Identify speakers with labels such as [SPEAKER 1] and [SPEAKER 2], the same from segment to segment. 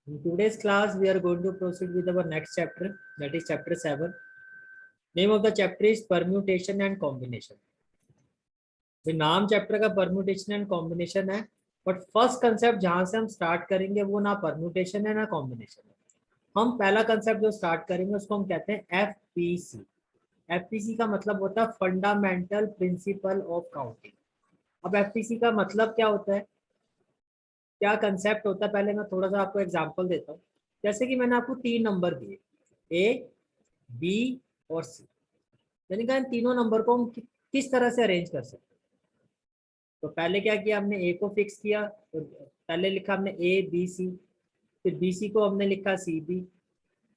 [SPEAKER 1] In today's class, we are going to proceed with our next chapter, that is chapter 7. Name of the chapter is permutation and combination. तो नाम chapter का permutation and combination है, but first concept जहां से हम start करेंगे वो ना परम्यूटेशन है ना कॉम्बिनेशन है। हम पहला कंसेप्ट जो स्टार्ट करेंगे उसको हम कहते हैं एफपीसी। एफपीसी का मतलब होता है फंडामेंटल प्रिंसिपल ऑफ काउंटिंग। अब एफपीसी का मतलब क्या होता है, क्या कंसेप्ट होता है, पहले मैं थोड़ा सा आपको एग्जांपल देता हूँ। जैसे कि मैंने आपको 3 नंबर दिए, ए, बी और सी। मैंने कहा इन तीनों नंबर को हम किस तरह से अरेंज कर सकते हैं। तो पहले क्या किया, हमने ए को फिक्स किया, तो पहले लिखा हमने ए बी सी, फिर बी सी को हमने लिखा सी बी,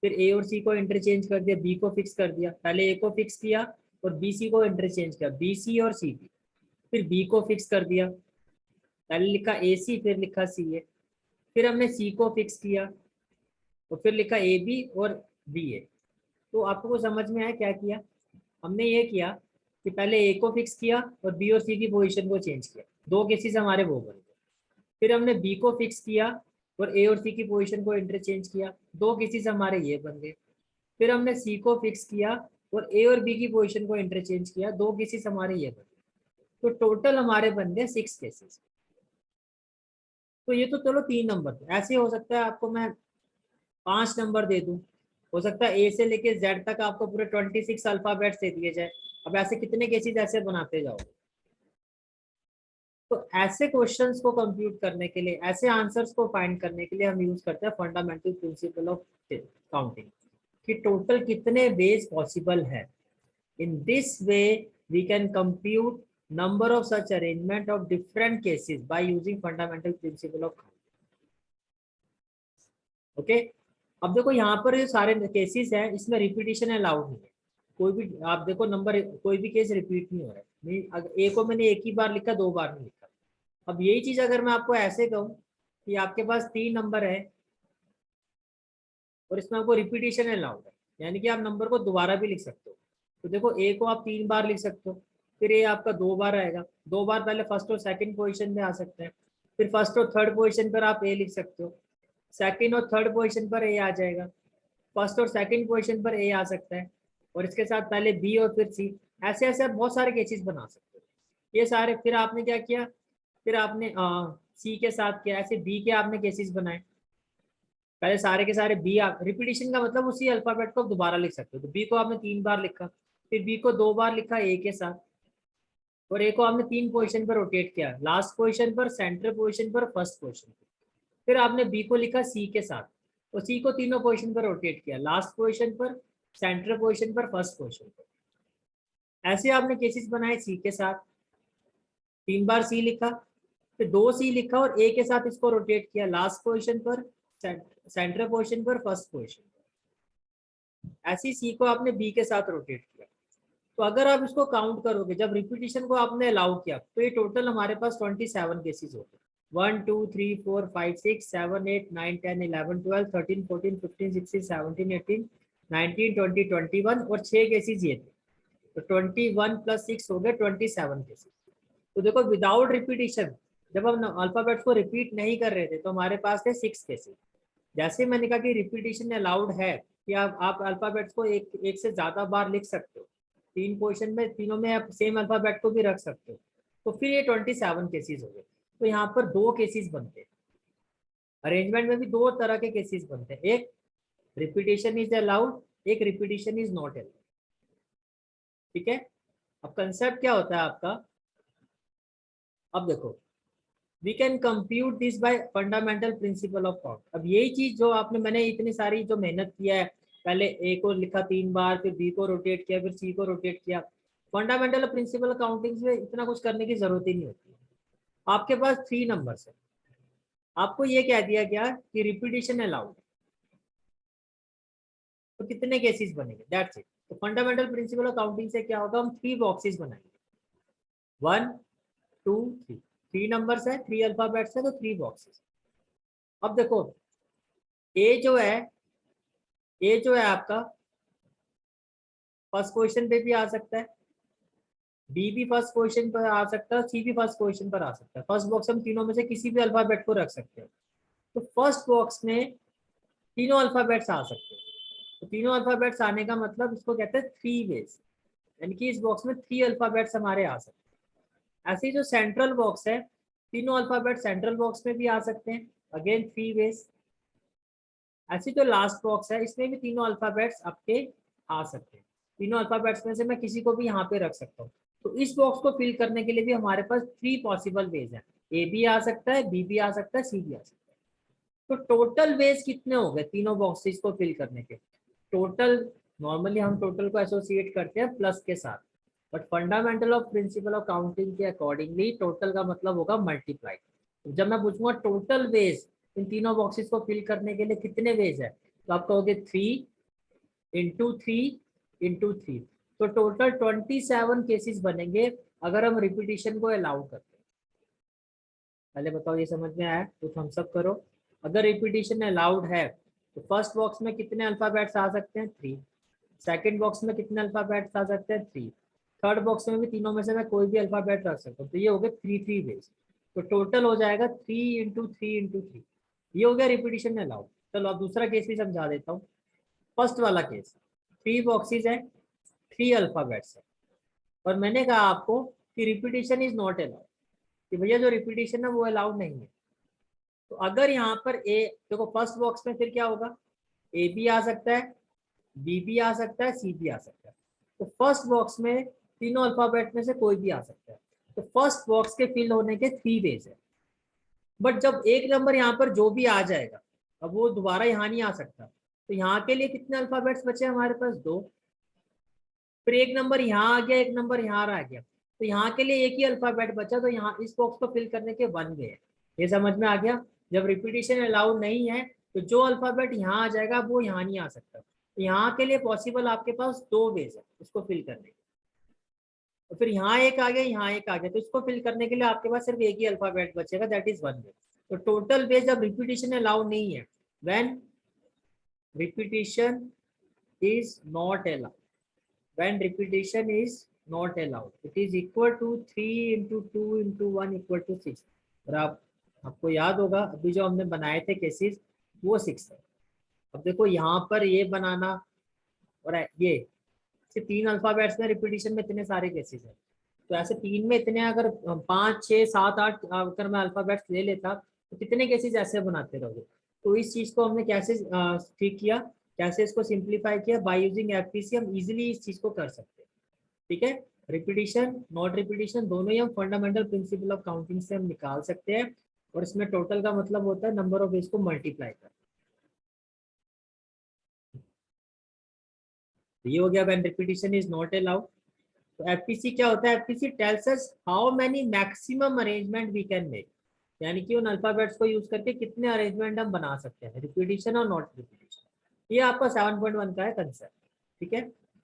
[SPEAKER 1] फिर ए और सी को इंटरचेंज कर दिया, बी को फिक्स कर दिया। पहले ए को फिक्स किया और बी सी को इंटरचेंज किया, बी सी और सी बी, फिर बी को फिक्स कर दिया, पहले लिखा ए सी फिर लिखा सी ए, फिर हमने सी को फिक्स किया और फिर लिखा ए बी और बी ए। तो आपको को समझ में आया क्या किया हमने? ये किया कि पहले ए को फिक्स किया और बी और सी की पोजीशन को चेंज किया, दो केसेस हमारे वो बन गए। फिर हमने बी को फिक्स किया और ए और सी की पोजीशन को इंटरचेंज किया, दो केसेस हमारे ये बन गए। फिर हमने सी को फिक्स किया और ए और बी की पोजीशन को इंटरचेंज किया, दो केसेस हमारे ये बन गए। तो टोटल हमारे बन गए 6 केसेस। तो ये तो चलो 3 नंबर थे। ऐसे हो सकता है आपको मैं 5 नंबर दे दूं, हो सकता है ए से लेके जेड तक आपको पूरे 26 अल्फाबेट्स दे दिए जाए। अब ऐसे कितने केसेस ऐसे बनाते जाओगे? तो ऐसे क्वेश्चंस को कंप्यूट करने के लिए, ऐसे आंसर्स को फाइंड करने के लिए हम यूज करते हैं फंडामेंटल प्रिंसिपल ऑफ काउंटिंग कि टोटल कितने वेज पॉसिबल है। In this way we can compute number of such arrangement of different cases by using fundamental principle of counting. Okay, अब देखो यहाँ पर ये सारे केसेस हैं, इसमें रिपीटिशन अलाउड नहीं है। कोई भी आप देखो नंबर, कोई भी केस रिपीट नहीं हो रहा है। नहीं, अगर ए को मैंने एक ही बार लिखा, 2 बार नहीं लिखा। अब यही चीज अगर मैं आपको ऐसे कहूँ कि आपके पास 3 नंबर है और इसमें आपको रिपीटिशन अलाउड है, यानी कि आप नंबर को दोबारा भी लिख सकते हो। तो देखो ए को आप 3 बार लिख सकते हो, फिर ए आपका 2 बार आएगा, 2 बार पहले फर्स्ट और सेकंड पोजीशन में आ सकते हैं, फिर फर्स्ट और थर्ड पोजीशन पर आप ए लिख सकते हो, सेकंड और थर्ड पोजीशन पर ए आ जाएगा, फर्स्ट और सेकंड पोजीशन पर ए आ सकता है, और इसके साथ पहले बी और फिर सी। ऐसे ऐसे आप बहुत सारे केसेस बना सकते हो। ये सारे, फिर आपने क्या किया, फिर आपने सी के साथ किया, ऐसे बी के आपने केसेस बनाए। पहले सारे के सारे बी, रिपीटिशन का मतलब उसी अल्फाबेट को दोबारा लिख सकते हो। तो बी को आपने 3 बार लिखा, फिर बी को 2 बार लिखा ए के साथ, और ए को आपने 3 पोजीशन पर रोटेट किया, लास्ट पोजीशन पर, सेंटर पोजीशन पर, फर्स्ट पोजीशन पर। फिर आपने बी को लिखा सी के साथ और सी को तीनों पोजीशन पर रोटेट किया, लास्ट पोजीशन पर, सेंटर पोजीशन पर, फर्स्ट पोजीशन पर। ऐसे आपने केसेस बनाए सी के साथ, 3 बार सी लिखा, फिर 2 सी लिखा और ए के साथ इसको रोटेट किया, लास्ट पोजीशन पर, सेंटर पोजीशन पर, फर्स्ट पोजीशन पर। ऐसी सी को आपने बी के साथ रोटेट किया। तो अगर आप इसको काउंट करोगे, जब रिपीटिशन को आपने अलाउ किया, तो ये टोटल हमारे पास 27 केसेस होते हैं। 1 2 3 4 5 6 7 8 9 10 11 12 13 14 15 16 17 18 19 20 21 और 6 केसेस ये थे। तो 21 + 6 हो गए 27 केसेस। तो देखो विदाउट रिपीटिशन, जब हम अल्फाबेट्स को रिपीट नहीं कर रहे थे, तो हमारे पास थे 6 केसेस। जैसे मैंने कहा कि रिपीटिशन अलाउड है कि आप अल्फाबेट्स को एक से ज्यादा बार लिख सकते हो, 3 पोजीशन में, तीनों में आप सेम अल्फाबेट को भी रख सकते हो, तो फिर ये 27 केसेस हो गए। तो यहाँ पर 2 केसेस बनते हैं। अरेंजमेंट में भी 2 तरह के केसेस बनते हैं, एक रिपीटिशन इज अलाउड, एक रिपीटिशन इज नॉट अलाउड। ठीक है, अब कंसेप्ट क्या होता है आपका? अब देखो, we can compute this by fundamental principle of count. अब यही चीज जो आपने, मैंने इतनी सारी जो मेहनत किया है, पहले ए को लिखा 3 बार, फिर बी को रोटेट किया, फिर सी को रोटेट किया, फंडामेंटल प्रिंसिपल काउंटिंग में इतना कुछ करने की जरूरत ही नहीं होती। आपके पास 3 नंबर्स है, आपको ये कह दिया गया कि रिपीटिशन अलाउड, तो कितने केसेस बनेंगे, दैट्स इट। तो फंडामेंटल प्रिंसिपल ऑफ काउंटिंग से क्या होगा, हम 3 बॉक्सेस बनाएंगे, 1 2 3। 3 नंबर्स है, 3 अल्फाबेट्स है, तो 3 बॉक्सेस। अब देखो, ए जो है, ए जो है आपका फर्स्ट क्वेश्चन पे भी आ सकता है, बी भी फर्स्ट क्वेश्चन पर आ सकता है, सी भी फर्स्ट क्वेश्चन पर आ सकता है। फर्स्ट बॉक्स हम तीनों में से किसी भी अल्फाबेट को रख सकते हैं। तो फर्स्ट बॉक्स में तीनों अल्फाबेट्स आ सकते हैं। तो तीनों अल्फाबेट्स आने का मतलब इसको कहते हैं थ्री वेज, यानी कि इस बॉक्स में थ्री अल्फाबेट्स हमारे आ सकते हैं। ऐसे ही जो सेंट्रल बॉक्स है, तीनों अल्फाबेट सेंट्रल बॉक्स में भी आ सकते हैं, अगेन थ्री वेज। ऐसी जो लास्ट बॉक्स है इसमें भी तीनों अल्फाबेट्स आपके आ सकते हैं। तीनों अल्फाबेट्स में से मैं किसी को भी यहाँ पे रख सकता हूँ। तो इस बॉक्स को फिल करने के लिए भी हमारे पास थ्री पॉसिबल वेज है, ए भी आ सकता है, बी भी आ सकता है, सी भी आ सकता है। तो टोटल वेज कितने हो गए तीनों बॉक्सेस को फिल करने के? टोटल, नॉर्मली हम टोटल को एसोसिएट करते हैं प्लस के साथ, but fundamental of principal of counting के अकॉर्डिंगली टोटल का मतलब होगा मल्टीप्लाई। तो जब मैं पूछूंगा टोटल वेज इन तीनों बॉक्सेस को फिल करने के लिए कितने वेज है, तो आप कहोगे 3 × 3 × 3। तो टोटल 27 केसेस बनेंगे अगर हम रिपीटिशन को अलाउ करते हैं। पहले बताओ ये समझ में आया? तो थम्स अप करो। अगर रिपीटिशन अलाउड है तो फर्स्ट बॉक्स में कितने अल्फाबेट्स आ सकते हैं? 3। सेकंड बॉक्स में कितने अल्फाबेट्स आ सकते हैं? 3। थर्ड बॉक्स में भी तीनों में से मैं कोई भी अल्फाबेट रख सकता हूँ। तो ये हो गए 3 वेज। तो टोटल हो जाएगा 3 × 3 × 3। ये हो गया रिपीटिशन अलाउड। चलो अब दूसरा केस भी समझा देता हूँ। फर्स्ट वाला केस, 3 बॉक्सेस है, 3 अल्फाबेट्स है, और मैंने कहा आपको कि रिपीटिशन इज नॉट अलाउड, कि भैया जो रिपीटिशन है वो अलाउड नहीं है। तो अगर यहाँ पर ए, देखो फर्स्ट बॉक्स में फिर क्या होगा, ए भी आ सकता है, बी भी आ सकता है, सी भी आ सकता है। तो फर्स्ट बॉक्स में तीनों अल्फाबेट में से कोई भी आ सकता है। तो फर्स्ट बॉक्स के फिल होने के 3 वेज है। बट जब एक नंबर यहाँ पर जो भी आ जाएगा, अब वो दोबारा यहाँ नहीं आ सकता। तो यहाँ के लिए कितने अल्फाबेट्स बचे हमारे पास? 2। फिर एक नंबर यहाँ आ गया, एक नंबर यहाँ आ गया, तो यहाँ के लिए एक ही अल्फाबेट बचा, तो यहाँ इस बॉक्स को फिल करने के 1 वे है। ये समझ में आ गया? जब रिपीटिशन अलाउड नहीं है तो जो अल्फाबेट यहाँ आ जाएगा वो यहाँ नहीं आ सकता। तो यहाँ के लिए पॉसिबल आपके पास 2 वेज है इसको फिल करने के। तो फिर यहाँ एक आ गया, यहाँ एक आ गया, तो इसको फिल करने के लिए आपके पास सिर्फ एक ही अल्फाबेट बचेगा, दैट इज 1 वे। तो टोटल वेज जब रिपीटिशन अलाउड नहीं है, when repetition is not allowed, when repetition is not allowed, it is equal to 3 × 2 × 1 = 6। और आपको याद होगा अभी जो हमने बनाए थे केसेस वो 6 है। अब देखो यहाँ पर ये बनाना और ये सिर्फ 3 अल्फाबेट्स में रिपीटिशन में इतने सारे केसेस हैं। तो ऐसे 3 में इतने, अगर 5 6 7 8 अगर मैं अल्फाबेट्स ले लेता तो कितने केसेस ऐसे बनाते रहोगे। तो इस चीज को हमने कैसे ठीक किया, कैसे इसको सिंप्लीफाई किया, बाय यूजिंग एफपीसी हम इजीली इस चीज को कर सकते हैं। ठीक है, रिपीटिशन नॉट रिपीटिशन दोनों ही हम फंडामेंटल प्रिंसिपल ऑफ काउंटिंग से हम निकाल सकते हैं। और इसमें टोटल का मतलब होता है नंबर ऑफ वेज को मल्टीप्लाई कर। ये हो गया when repetition is not allowed. तो एफपीसी क्या होता है? FPC tells us how many maximum arrangement we can make, यानी कि उन अल्फाबेट्स को यूज करके कितने अरेंजमेंट हम बना सकते हैं, रिपीटिशन और नॉट रिपीटिशन। ये आपका 7.1 का है कंसेप्ट। ठीक है,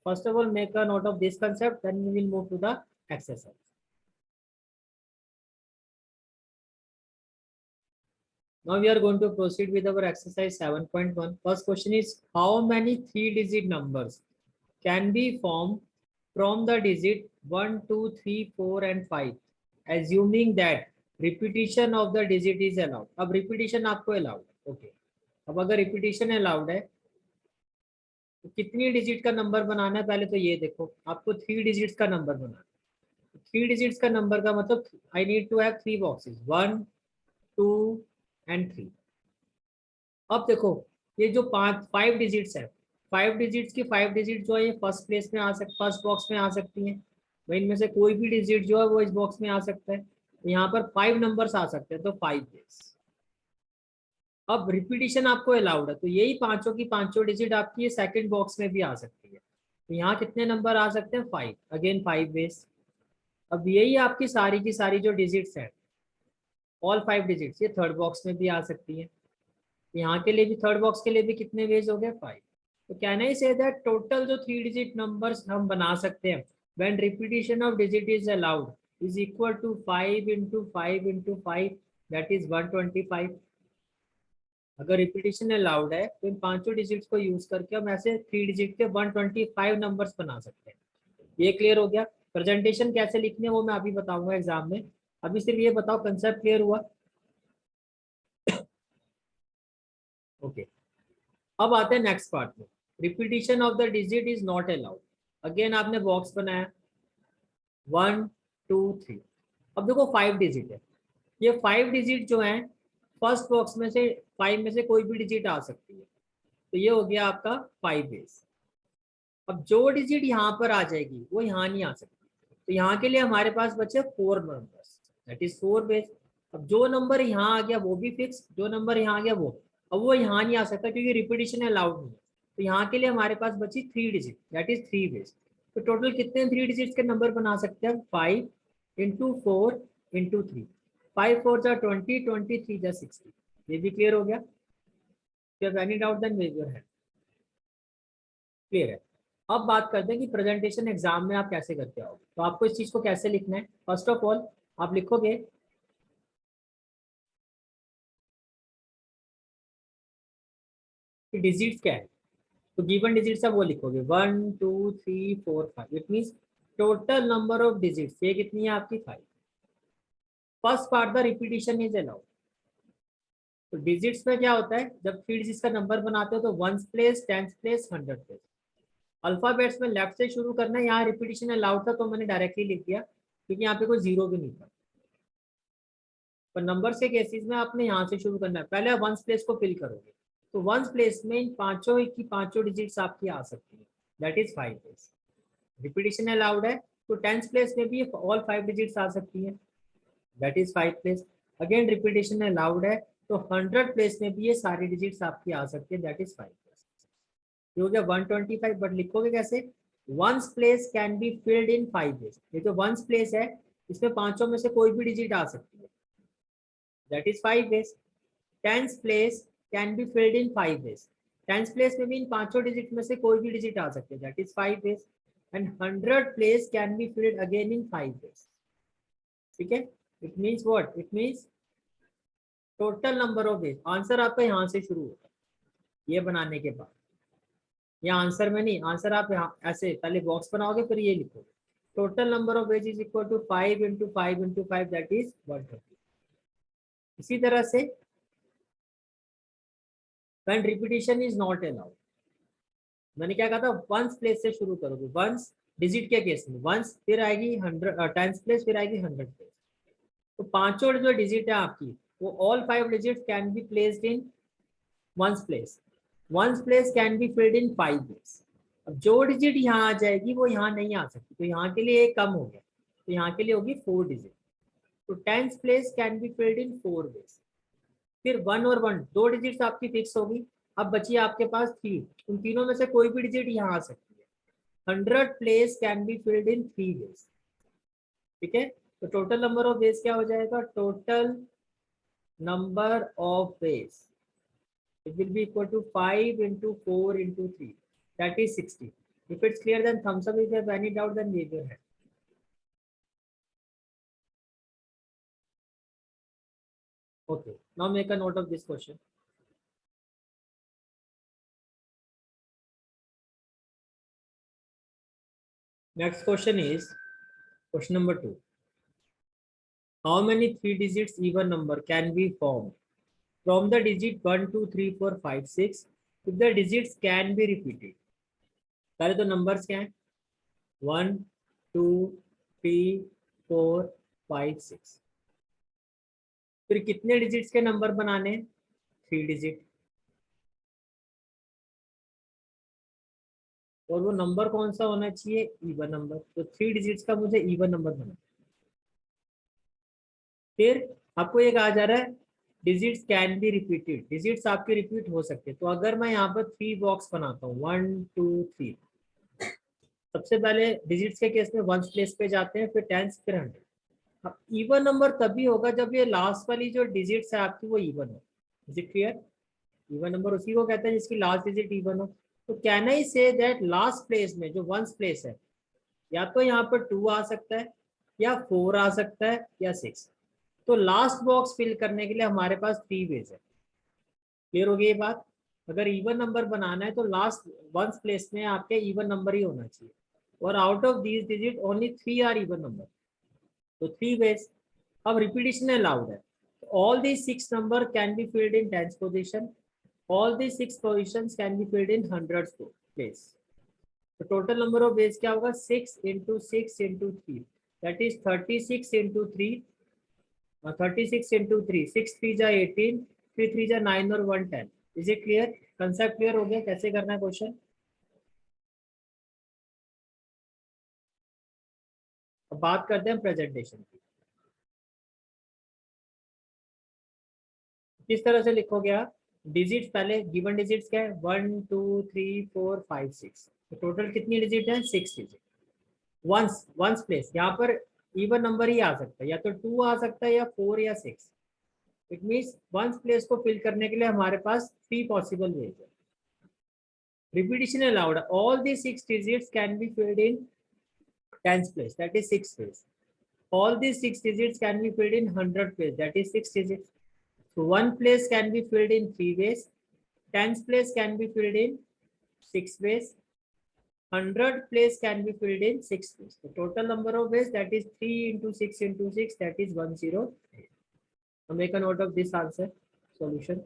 [SPEAKER 1] first of all make a note of this concept, then we will move to the exercise. Now we are going to proceed with our exercise 7.1. First question is how many 3-digit numbers can be formed from the digit 1 2 3 4 and 5 assuming that repetition of the digit is allowed। अब repetition आपको allowed है, okay। अब अगर repetition allowed है तो कितनी digit का number बनाना है? पहले तो ये देखो, आपको 3 डिजिट्स का नंबर बनाना है। 3 डिजिट्स का नंबर का मतलब I need to have 3 boxes, 1 2 and 3। अब देखो ये जो 5 डिजिट्स है, 5 डिजिट्स की 5 डिजिट जो है ये फर्स्ट प्लेस में आ सकती, फर्स्ट बॉक्स में आ सकती हैं। वही इनमें से कोई भी डिजिट जो है वो इस बॉक्स में आ सकता है। तो यहाँ पर 5 नंबर्स आ सकते हैं, तो 5 प्लेस। अब रिपीटिशन आपको अलाउड है, तो यही पांचों की पांचों डिजिट आपकी ये सेकंड बॉक्स में भी आ सकती है। तो यहाँ कितने नंबर आ सकते हैं? 5, अगेन 5 वेज। अब यही आपकी सारी की सारी जो डिजिट्स हैं, ऑल 5 डिजिट्स, ये थर्ड बॉक्स में भी आ सकती है। यहाँ के लिए भी, थर्ड बॉक्स के लिए भी कितने वेज हो गए? 5। तो can I say that total जो 3 डिजिट नंबर्स हम बना सकते हैं when repetition of digit is allowed is equal to 5 × 5 × 5, that is 125। अगर रिपीटिशन अलाउड है तो इन पांचों डिजिट्स को यूज करके हम ऐसे 3 डिजिट के 125 नंबर्स बना सकते हैं। ये क्लियर हो गया? प्रेजेंटेशन कैसे लिखनी है वो मैं अभी बताऊंगा एग्जाम में। अभी सिर्फ ये बताओ कंसेप्ट क्लियर हुआ? ओके। अब आते हैं नेक्स्ट पार्ट में, repetition of the digit is not allowed. Again आपने बॉक्स बनाया 1 2 3। अब देखो 5 डिजिट है, ये 5 डिजिट जो है फर्स्ट बॉक्स में से 5 में से कोई भी डिजिट आ सकती है, तो ये हो गया आपका 5 बेस। अब जो डिजिट यहाँ पर आ जाएगी वो यहाँ नहीं आ सकती, तो यहाँ के लिए हमारे पास बचे 4 नंबर्स, दैट इज 4 बेस। अब जो नंबर यहाँ आ गया वो भी फिक्स, जो नंबर यहाँ आ गया वो, अब वो यहाँ नहीं आ सकता क्योंकि रिपीटिशन अलाउड नहीं है। तो यहाँ के लिए हमारे पास बची 3 डिजिट, दैट इज 3 बेस। तो टोटल कितने 3 डिजिट के नंबर बना सकते हैं? 5 इंटू 4 इंटू 3, 5 4 जा 20, 23 जा 60। ये भी क्लियर हो गया? Any doubt then raise your hand. Clear है? अब बात करते हैं कि प्रेजेंटेशन एग्जाम में आप कैसे करते हो। तो आपको इस चीज को कैसे लिखना है? फर्स्ट ऑफ ऑल आप लिखोगे कि डिजिट्स क्या है, तो गिवन डिजिट्स है वो लिखोगे 1 2 3 4 5। It means total number of digits ये कितनी है आपकी? 5। First part the repetition is allowed. तो डिजिट्स में क्या होता है, जब 3 डिजिट्स का नंबर बनाते हो तो 1s place, 10s place, 100 place. Alphabets में लेफ्ट से शुरू करना है, यहाँ रिपीटिशन अलाउड था तो मैंने डायरेक्टली लिख दिया क्योंकि यहाँ पे कोई जीरो भी नहीं था। पर नंबर के केसेस में आपने यहाँ से शुरू करना है, पहले आप 1s प्लेस को फिल करोगे, तो 1s प्लेस में इन पांचों की पांचों डिजिट्स आपकी आ सकती है, that is 5 place. Repetition allowed है तो 10s प्लेस में भी ऑल 5 डिजिट्स आ सकती है, that is 5 place. Again repetition allowed है तो 100 प्लेस में भी ये सारी डिजिट्स आपकी आ सकती है, दैट इज 5 प्लेस। ये हो गया 125। बट लिखोगे कैसे? 1s place can be filled in 5 ways. ये जो 1s प्लेस है इसमें पांचों में से कोई भी डिजिट आ सकती है, that is 5 ways. 10s place can be filled in 5 ways. 10s place में भी इन पांचों डिजिट में से कोई भी डिजिट आ सकती है, that is 5 ways. And 100 place can be filled again in 5 ways. ठीक है? It means what? It means total number of ways. Answer आपका यहाँ से शुरू होता है ये बनाने के बाद, या आंसर में नहीं, आंसर आप यहाँ ऐसे पहले बॉक्स बनाओगे फिर ये लिखोगे total number of ways is equal to 5 into 5 into 5, that is 130। इसी तरह से when repetition is not allowed, मैंने क्या कहा था? 1s प्लेस से शुरू करोगे, 1s डिजिट के केस में 1s, फिर आएगी 100 10s प्लेस, फिर आएगी 100 प्लेस। तो पांचों जो डिजिट है आपकी वो all 5 digit can be placed in 1s place. 1s place can be filled in 5 place. अब जो डिजिट यहाँ आ जाएगी वो यहाँ नहीं आ सकती, तो यहाँ के लिए एक कम हो गया, तो यहाँ के लिए होगी 4 डिजिट। तो 10s place can be filled in 4 ways. फिर 1 और 1 दो डिजिट्स आपकी फिक्स होगी। अब बची आपके पास 3, उन तीनों में से कोई भी डिजिट यहाँ आ सकती है। 100 place can be filled in 3 ways. ठीक है? तो टोटल नंबर ऑफ वेज क्या हो जाएगा? Total number of veg it will be equal to 5 into 4 into 3, that is 60. If it's clear then thumbs up. If you have any doubt then raise your hand. Okay, now make a note of this question. Next question is question number 2. How many 3 digits even number can be formed from the digit 1 2 3 4 5 6 if the digits can be repeated? पहले तो numbers क्या हैं? 1 2 3 4 5 6। फिर कितने digits के number बनाने हैं? 3 digit. और वो नंबर कौन सा होना चाहिए? Even number. तो 3 डिजिट्स का मुझे इवन नंबर बना। फिर आपको ये कहा जा रहा है digits can be repeated, digits आपके रिपीट हो सकते हैं। तो अगर मैं यहाँ पर 3 बॉक्स बनाता हूँ 1 2 3, सबसे पहले डिजिट्स के केस में 1s प्लेस पे जाते हैं, फिर 10s, फिर 100। अब इवन नंबर तभी होगा जब ये लास्ट वाली जो डिजिट्स है आपकी वो इवन हो। Is it clear? Even number उसी को कहते हैं जिसकी लास्ट डिजिट इवन हो। तो can I say that last place में जो 1s प्लेस है, या तो यहाँ पर 2 आ सकता है, या 4 आ सकता है, या 6। तो लास्ट बॉक्स फिल करने के लिए हमारे पास 3 वेज है। क्लियर हो गई ये बात? अगर इवन नंबर बनाना है तो लास्ट 1s प्लेस में आपके इवन नंबर ही होना चाहिए, और out of these digit only 3 are even number. तो 3 वेज। अब रिपीटिशन अलाउड है, all these 6 number can be filled in 10s position, All these 6 positions can be filled in hundreds place. तो total number of veg क्या होगा 6 into 6 into 3 that is 36 into 3 36 into 3 6 3 जा 18 3 3 जा 9 और 1 10. Is it clear? Concept clear हो गया कैसे करना है क्वेश्चन? अब बात करते हैं प्रेजेंटेशन की. किस तरह से लिखोगे आप? डिजिट्स पहले गिवन डिजिट्स क्या है 1 2 3 4 5 6. तो टोटल कितनी डिजिट है 6 डिजिट. वंस प्लेस यहाँ पर इवन नंबर ही आ सकता है या तो 2 आ सकता है या 4 या 6. इट मीन्स वंस प्लेस को फिल करने के लिए हमारे पास 3 पॉसिबल वेज है. Repetition allowed. All the 6 digits can be filled in tens place that is 6 place. All these 6 digits can be filled in 100 place that is 6 digits. So one place can be filled in 3 ways. Tens place can be filled in 6 ways. 100 place can be filled in 6 ways. The total number of ways that is 3 into 6 into 6 that is 108. So make a note of this answer solution.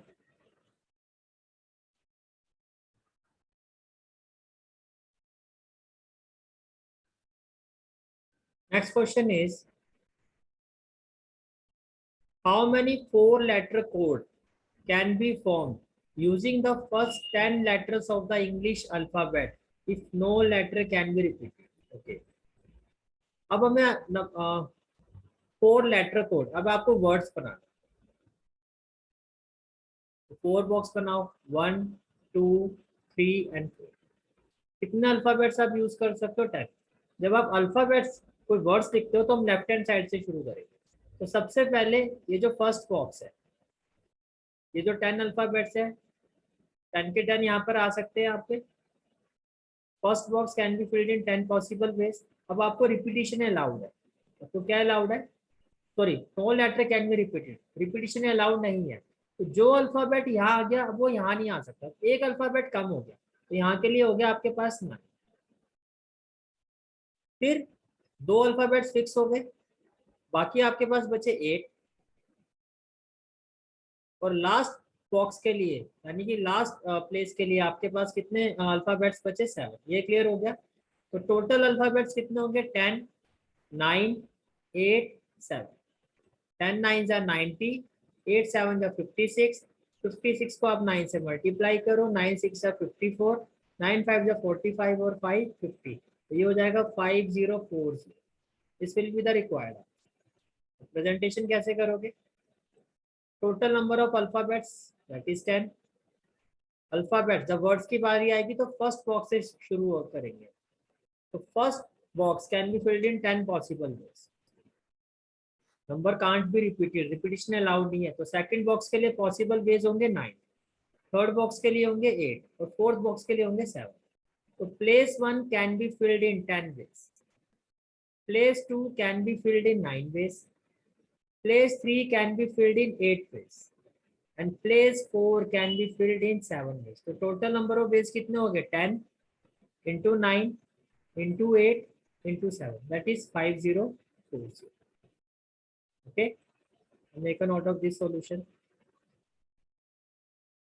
[SPEAKER 1] Next question is how many 4-letter code can be formed using the first 10 letters of the English alphabet if no letter can be repeated. Okay. अब हमें 4-letter code. अब आपको words बनाना. 4 box बनाओ 1 2 3 and 4. कितने alphabets आप use कर सकते हो? 10. जब आप अल्फाबेट्स कोई वर्ड्स लिखते हो तो हम लेफ्ट हैंड साइड से शुरू करेंगे. तो सबसे पहले ये जो फर्स्ट बॉक्स है ये जो 10 अल्फाबेट्स है 10 के 10 यहाँ पर आ सकते हैं आपके. First box can be filled in 10 possible ways. अब आपको रिपीटिशन अलाउड है. तो क्या अलाउड है? Sorry no letter can be repeated. Repetition allowed नहीं है. तो जो अल्फाबेट यहाँ आ गया अब वो यहाँ नहीं आ सकता. एक अल्फाबेट कम हो गया तो यहाँ के लिए हो गया आपके पास 9. फिर 2 अल्फाबेट्स फिक्स हो गए. बाकी आपके पास बचे 8. और लास्ट बॉक्स के लिए यानी कि लास्ट प्लेस के लिए आपके पास कितने अल्फाबेट्स बचे? 7. ये क्लियर हो गया. तो टोटल अल्फाबेट्स कितने होंगे? 10 9 8 7. 10 9 जा 90 8 7 जा 56. 56 को आप 9 से मल्टीप्लाई करो 9 6 जा 54 9 5 जा 45 और 5 50. तो ये हो जाएगा 5040. This will be the required. Presentation कैसे करोगे? Total number of alphabets that is 10. Alphabet जब वर्ड्स की बारी आएगी तो फर्स्ट बॉक्स से शुरू करेंगे. तो first box can be filled in 10 possible veg. Number can't be repeated. Repetition allowed नहीं है. तो सेकंड बॉक्स के लिए पॉसिबल वेज होंगे 9. थर्ड बॉक्स के लिए होंगे 8 और फोर्थ बॉक्स के लिए होंगे 7. तो place 1 can be filled in 10 ways. Place 2 can be filled in 9 ways. Place 3 can be filled in 8 ways and place 4 can be filled in 7 ways. तो total number of ways कितने हो गए? 10 into 9 into 8 into 7 that is 5040. Okay, make a note of this solution.